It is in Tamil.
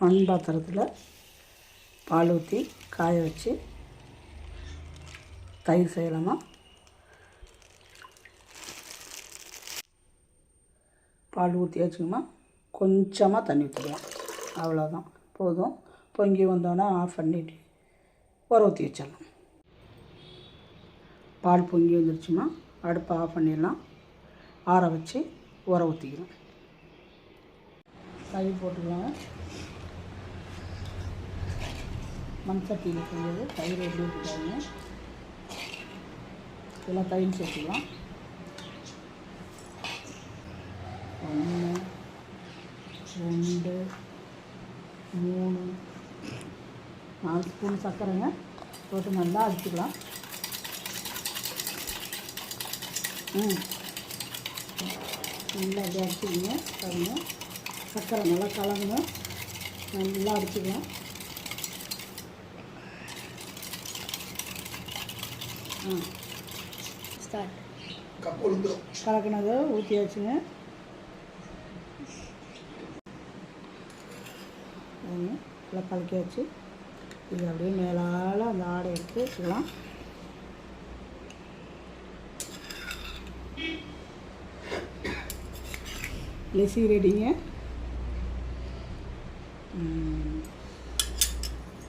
மண் பாத்திரத்தில் பால் ஊற்றி காய வச்சு தயிர் செய்யலாமா. பால் ஊற்றி வச்சுக்கோமா, கொஞ்சமாக தண்ணி ஊற்றிக்கலாம், அவ்வளோதான் போதும். பொங்கி வந்தோன்னா ஆஃப் பண்ணிவிட்டு உர ஊற்றி வச்சிடலாம். பால் பொங்கி வந்துருச்சுமா, அடுப்பை ஆஃப் பண்ணிடலாம். ஆற வச்சு உர ஊற்றிக்கலாம். தயிர் போட்டுக்கலாம். மண் சட்டியில் செஞ்சது தயிர் எப்படி ஊற்றிட்டாங்க. இதெல்லாம் தயிர் சேர்த்துக்கலாம். 1 2 3 4 ஸ்பூன் சர்க்கரைங்க போட்டு நல்லா அடிச்சுக்கலாம். நல்லா அப்படி அடிச்சுக்கோங்க. பாருங்கள், சர்க்கரை நல்லா கலந்து நல்லா அடிச்சுக்கலாம். ஸ்டார்ட். கலக்கினதை ஊற்றியாச்சுங்க. நல்லா கலக்கியாச்சு. இது அப்படியே மேலால் அந்த ஆடை எடுத்து வச்சுக்கலாம். லெசி ரெடிங்க.